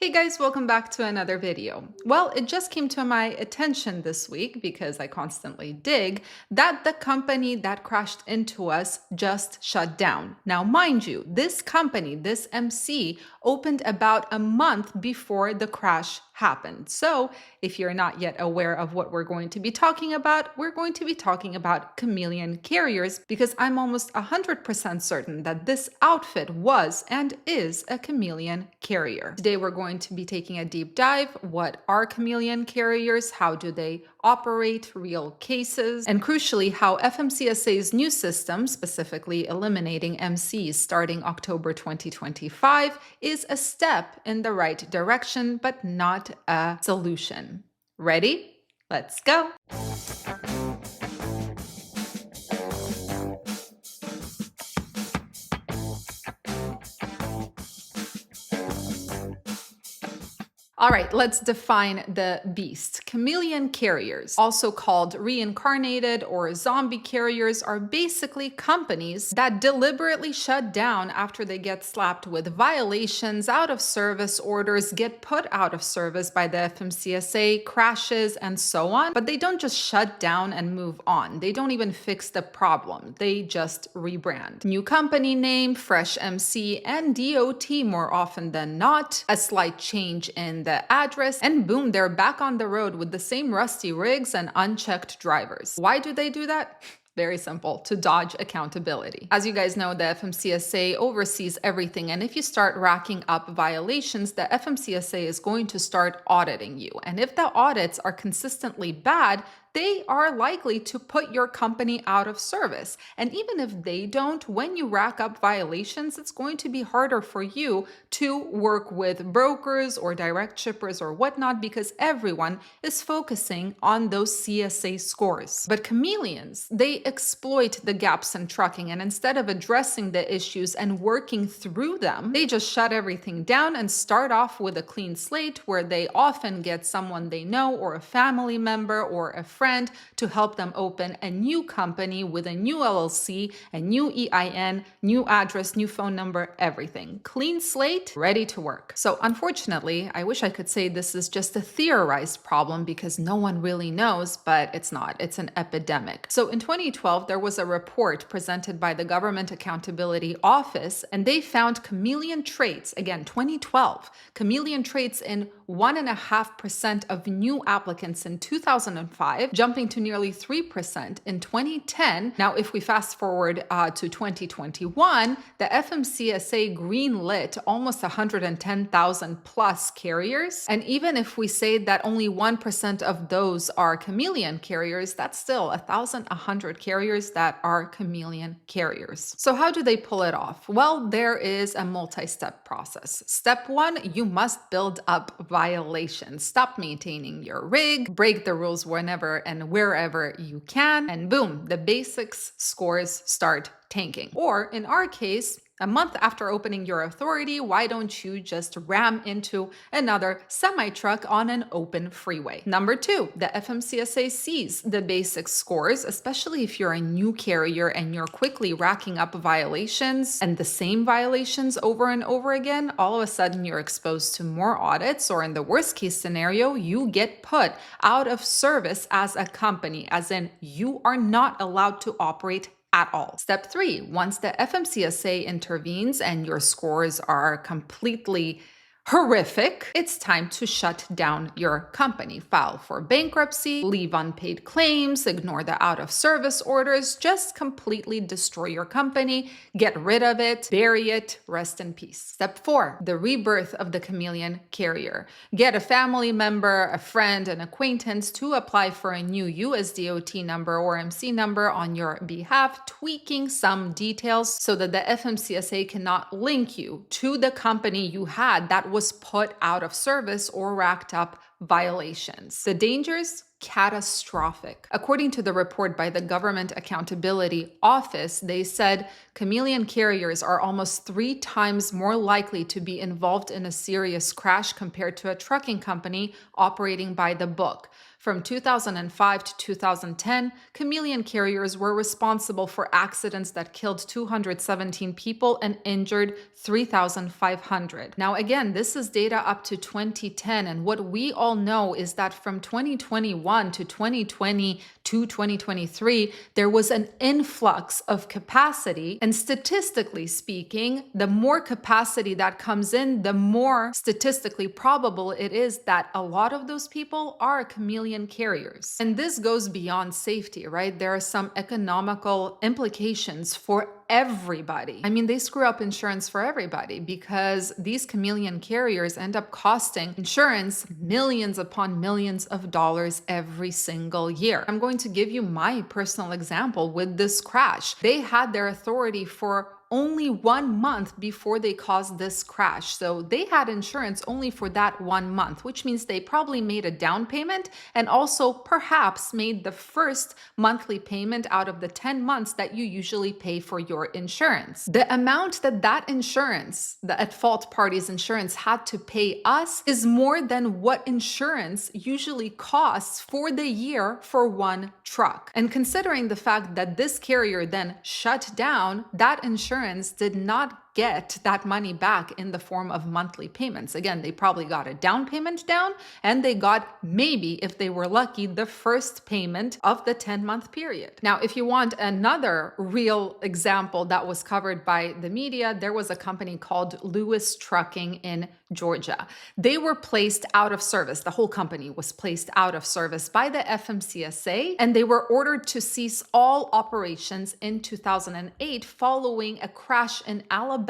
Hey guys, welcome back to another video. Well, it just came to my attention this week, because I constantly dig, that the company that crashed into us just shut down. Now, mind you, this company, this MC, opened about a month before the crash happened. So if you're not yet aware of what we're going to be talking about, we're going to be talking about chameleon carriers, because I'm almost 100% certain that this outfit was and is a chameleon carrier. Today we're going to be taking a deep dive. What are chameleon carriers? How do they operate? Real cases. And crucially, how FMCSA's new system, specifically eliminating MCs starting October 2025, is a step in the right direction, but not a solution. Ready? Let's go. All right, let's define the beast. Chameleon carriers, also called reincarnated or zombie carriers, are basically companies that deliberately shut down after they get slapped with violations, out of service orders, get put out of service by the FMCSA, crashes, and so on. But they don't just shut down and move on. They don't even fix the problem. They just rebrand. New company name, fresh MC, and DOT more often than not, a slight change in the address, and boom, they're back on the road with the same rusty rigs and unchecked drivers. Why do they do that? Very simple, to dodge accountability. As you guys know, the FMCSA oversees everything, and if you start racking up violations, the FMCSA is going to start auditing you. And if the audits are consistently bad, they are likely to put your company out of service. And even if they don't, when you rack up violations, it's going to be harder for you to work with brokers or direct shippers or whatnot, because everyone is focusing on those CSA scores. But chameleons, they exploit the gaps in trucking, and instead of addressing the issues and working through them, they just shut everything down and start off with a clean slate, where they often get someone they know or a family member or a friend to help them open a new company with a new LLC, a new EIN, new address, new phone number, everything. Clean slate, ready to work. So unfortunately, I wish I could say this is just a theorized problem, because no one really knows, but it's not. It's an epidemic. So in 2012, there was a report presented by the Government Accountability Office, and they found chameleon traits, again, 2012, chameleon traits in 1.5% of new applicants in 2005, jumping to nearly 3% in 2010. Now, if we fast forward to 2021, the FMCSA greenlit almost 110,000 plus carriers. And even if we say that only 1% of those are chameleon carriers, that's still 1,100 carriers that are chameleon carriers. So how do they pull it off? Well, there is a multi-step process. Step one, you must build up violations. Stop maintaining your rig, break the rules whenever and wherever you can, and boom, the basics scores start tanking. Or in our case, a month after opening your authority, why don't you just ram into another semi-truck on an open freeway? Number two, the FMCSA sees the basic scores, especially if you're a new carrier and you're quickly racking up violations and the same violations over and over again. All of a sudden, you're exposed to more audits, or in the worst case scenario, you get put out of service as a company, as in you are not allowed to operate at all. Step three, once the FMCSA intervenes and your scores are completely horrific, it's time to shut down your company. File for bankruptcy, leave unpaid claims, ignore the out of service orders, just completely destroy your company, get rid of it, bury it, rest in peace. Step four, the rebirth of the chameleon carrier. Get a family member, a friend, an acquaintance to apply for a new USDOT number or MC number on your behalf, tweaking some details so that the FMCSA cannot link you to the company you had that was put out of service or racked up violations. The dangers? catastrophic. According to the report by the Government Accountability Office, they said chameleon carriers are almost 3 times more likely to be involved in a serious crash compared to a trucking company operating by the book. From 2005 to 2010, chameleon carriers were responsible for accidents that killed 217 people and injured 3,500. Now, again, this is data up to 2010, and what we all know is that from 2021 to 2023, there was an influx of capacity, and statistically speaking, the more capacity that comes in, the more statistically probable it is that a lot of those people are chameleon carriers. And this goes beyond safety, right? There are some economical implications for everybody. I mean, they screw up insurance for everybody because these chameleon carriers end up costing insurance millions upon millions of dollars every single year. I'm going to give you my personal example with this crash. They had their authority for only 1 month before they caused this crash. So they had insurance only for that 1 month, which means they probably made a down payment and also perhaps made the first monthly payment out of the 10 months that you usually pay for your insurance. The amount that insurance, the at-fault party's insurance, had to pay us is more than what insurance usually costs for the year for one truck. And considering the fact that this carrier then shut down, that insurance did not get that money back in the form of monthly payments. Again, they probably got a down payment down, and they got, maybe if they were lucky, the first payment of the 10-month period. Now, if you want another real example that was covered by the media, there was a company called Lewis Trucking in Georgia. They were placed out of service. The whole company was placed out of service by the FMCSA, and they were ordered to cease all operations in 2008 following a crash in Alabama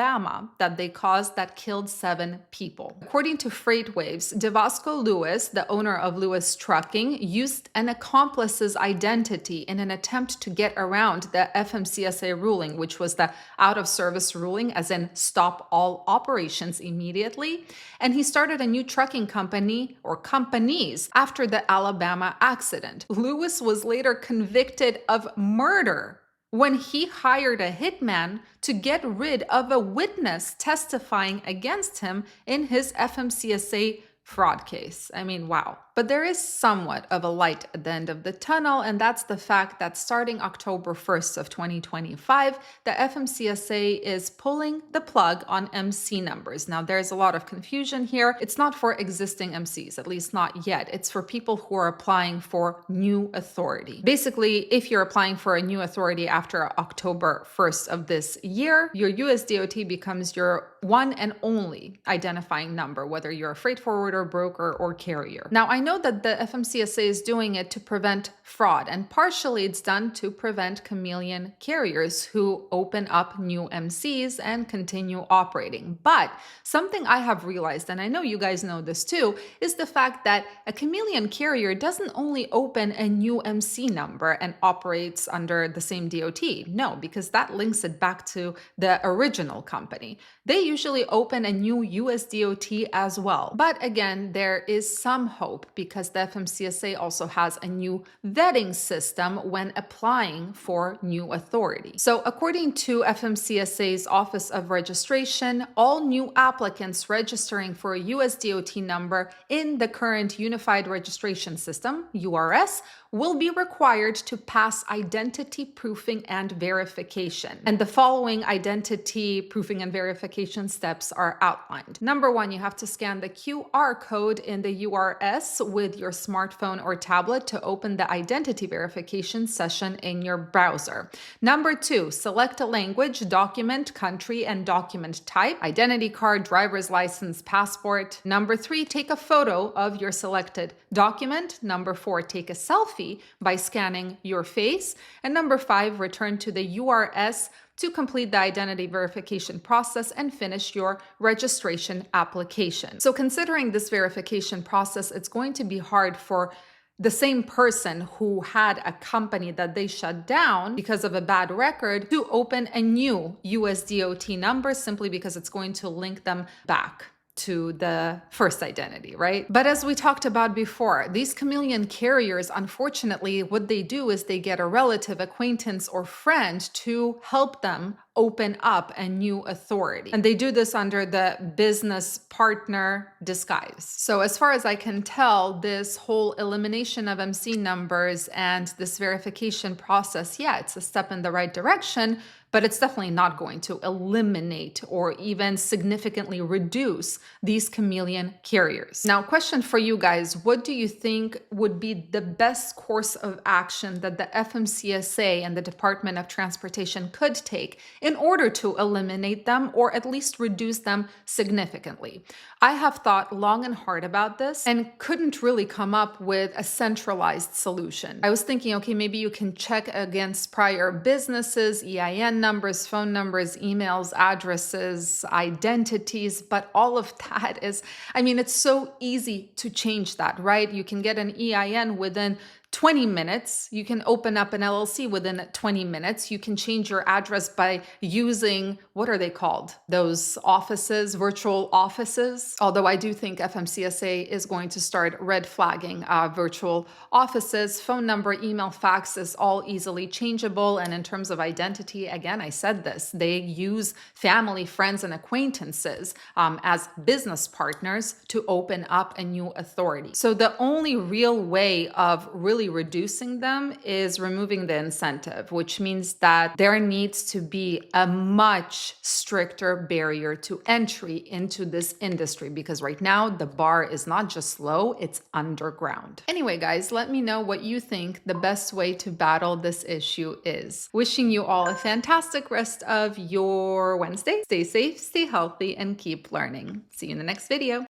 that they caused that killed 7 people. According to FreightWaves, Devasco Lewis, the owner of Lewis Trucking, used an accomplice's identity in an attempt to get around the FMCSA ruling, which was the out-of-service ruling, as in stop all operations immediately. And he started a new trucking company or companies after the Alabama accident. Lewis was later convicted of murder when he hired a hitman to get rid of a witness testifying against him in his FMCSA fraud case. I mean, wow. But there is somewhat of a light at the end of the tunnel, and that's the fact that starting October 1st of 2025, the FMCSA is pulling the plug on MC numbers. Now, there's a lot of confusion here. It's not for existing MCs, at least not yet. It's for people who are applying for new authority. Basically, if you're applying for a new authority after October 1st of this year, your USDOT becomes your one and only identifying number, whether you're a freight forwarder, broker, or carrier. Now, I know that the FMCSA is doing it to prevent fraud, and partially it's done to prevent chameleon carriers who open up new MCs and continue operating. But something I have realized, and I know you guys know this too, is the fact that a chameleon carrier doesn't only open a new MC number and operates under the same DOT. No, because that links it back to the original company. They usually open a new USDOT as well. But again, there is some hope because the FMCSA also has a new vetting system when applying for new authority. So according to FMCSA's Office of Registration, all new applicants registering for a USDOT number in the current Unified Registration System, URS, will be required to pass identity proofing and verification. And the following identity proofing and verification steps are outlined. Number 1, you have to scan the QR code in the URS with your smartphone or tablet to open the identity verification session in your browser. Number 2, select a language, document, country, and document type, identity card, driver's license, passport. Number 3, take a photo of your selected document. Number 4, take a selfie by scanning your face. And number 5, return to the URS to complete the identity verification process and finish your registration application. So considering this verification process, it's going to be hard for the same person who had a company that they shut down because of a bad record to open a new USDOT number simply because it's going to link them back to the first identity, right? But as we talked about before, these chameleon carriers, unfortunately, what they do is they get a relative, acquaintance, or friend to help them open up a new authority. And they do this under the business partner disguise. So as far as I can tell, this whole elimination of MC numbers and this verification process, yeah, it's a step in the right direction, but it's definitely not going to eliminate or even significantly reduce these chameleon carriers. Now, question for you guys, what do you think would be the best course of action that the FMCSA and the Department of Transportation could take in order to eliminate them or at least reduce them significantly? I have thought long and hard about this and couldn't really come up with a centralized solution. I was thinking, okay, maybe you can check against prior businesses, EIN numbers, phone numbers, emails, addresses, identities, but all of that is, I mean, it's so easy to change that, right? You can get an EIN within 20 minutes. You can open up an LLC within 20 minutes. You can change your address by using, what are they called? Those offices, virtual offices. Although I do think FMCSA is going to start red flagging virtual offices. Phone number, email, fax is all easily changeable. And in terms of identity, again, I said this, they use family, friends, and acquaintances as business partners to open up a new authority. So the only real way of really reducing them is removing the incentive, which means that there needs to be a much stricter barrier to entry into this industry, because right now the bar is not just low, it's underground. Anyway, guys, let me know what you think the best way to battle this issue is. Wishing you all a fantastic rest of your Wednesday. Stay safe, stay healthy, and keep learning. See you in the next video.